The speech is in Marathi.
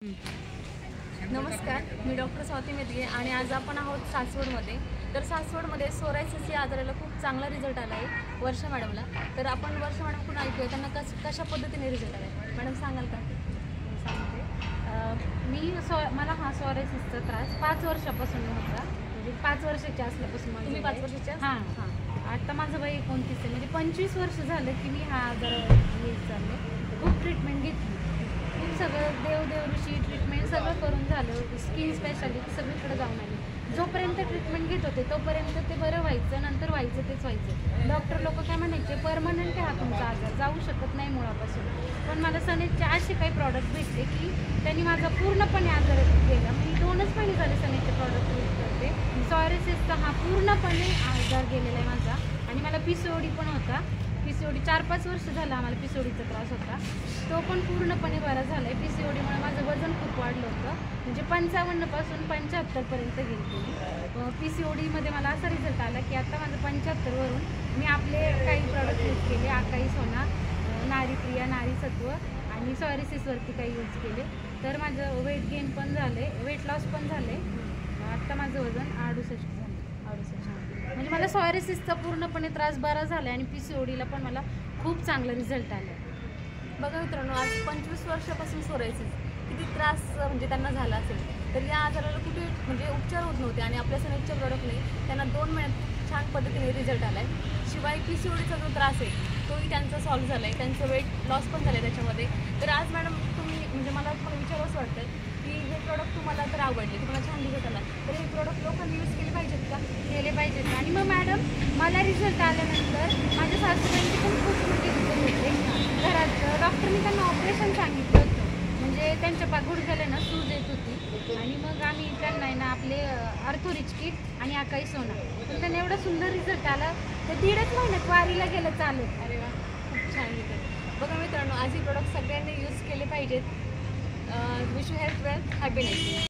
नमस्कार, मी डॉक्टर स्वाती मेदगे आणि आज आपण आहोत सासवडमध्ये. तर सासवडमध्ये सोरायसिस या आजाराला खूप चांगला रिझल्ट आला आहे वर्षा मॅडमला. तर आपण वर्षा मॅडमकडून ऐकूया त्यांना कशा पद्धतीने रिझल्ट आला आहे. मॅडम सांगाल का? सांगते. मला हा सोरायसिसचा त्रास 5 वर्षापासून होता. म्हणजे 5 वर्षाची असल्यापासून तुम्ही 5 वर्षाच्या? हां. आता माझं वय 29 आहे. म्हणजे 25 वर्ष झालं की मी हा आजार येत चालले. खूप ट्रीटमेंट घेतली, खूप सगळं देव ऋषी ट्रीटमेंट सगळं करून झालं. स्किन स्पेशालिस्ट सगळीकडे जाऊन आली. जोपर्यंत ट्रीटमेंट घेत होते तोपर्यंत ते बरं व्हायचं, नंतर व्हायचं तेच व्हायचं. डॉक्टर लोक काय म्हणायचे, परमनंट आहे हा तुमचा आजार, जाऊ शकत नाही मुळापासून. पण मला सनेजचे असे काही प्रॉडक्ट भेटले की त्यांनी माझा पूर्णपणे आजार गेला. मी 2च महिने झाले सनेजचे प्रॉडक्ट यूज करते. सोरायसिसचा हा पूर्णपणे आजार गेलेला आहे माझा. आणि मला PCOD पण होता. PCOD 4-5 वर्ष झालं आम्हाला PCODचा त्रास होता. तो पण पूर्णपणे बरा झाला आहे. PCODमुळे माझं वजन खूप वाढलं होतं. म्हणजे 55 पासून 75पर्यंत गेली. PCODमध्ये मला असा रिझल्ट आला की आता माझं 75 वरून मी आपले काही प्रॉडक्ट यूज केले. आकाई सोना, नारीप्रिया, नारीसत्व आणि सोरायसिसवरती काही यूज केले. तर माझं वेट गेन पण झाले, वेट लॉस पण झाले. आत्ता माझं वजन 68 झालं. 68. म्हणजे मला सोरायसिसचा पूर्णपणे त्रास बरा झाला आणि PCODला पण मला खूप चांगला रिझल्ट आला. बघा मित्रांनो, आज 25 वर्षापासून सोरायसिस किती त्रास म्हणजे त्यांना झाला असेल. तर या आजाराला कुठे म्हणजे उपचार होत नव्हते आणि आपल्या सनेजच्या प्रॉडक्टने त्यांना 2 महिन्यात छान पद्धतीने रिझल्ट आला आहे. शिवाय PCODचा जो त्रास आहे तोही त्यांचा सॉल्व्ह झाला आहे. त्यांचं वेट लॉस पण झालं आहे त्याच्यामध्ये. तर आज मॅडम तुम्ही म्हणजे मला तुम्हाला विचारावंच वाटतं की हे प्रॉडक्ट तुम्हाला तर आवडले, तुम्हाला छान रिझल्ट आला, तर हे प्रॉडक्ट लोकांनी यूज केले पाहिजेत का? केले पाहिजेत. आणि मग मॅडम मला रिझल्ट आल्यानंतर माझ्या सासूबाईंची पण खूप मोठी रिझल्ट होते. घरात डॉक्टरनी त्यांना ऑपरेशन सांगितलं होतं. म्हणजे त्यांच्या गुडघ्याला ना सूज येत होती. आणि मग आम्ही त्यांना आहे ना आपले अर्थोरिच किट आणि आकाई सोना, पण त्यांना एवढा सुंदर रिझल्ट आला. ते 1.5 महिन्यात वारीला गेलं चालत. अरे वा, खूप छान रिझल्ट. बघा मित्रांनो, आज हे प्रॉडक्ट सगळ्यांनी यूज केले पाहिजेत. Wish you health, wealth, happiness.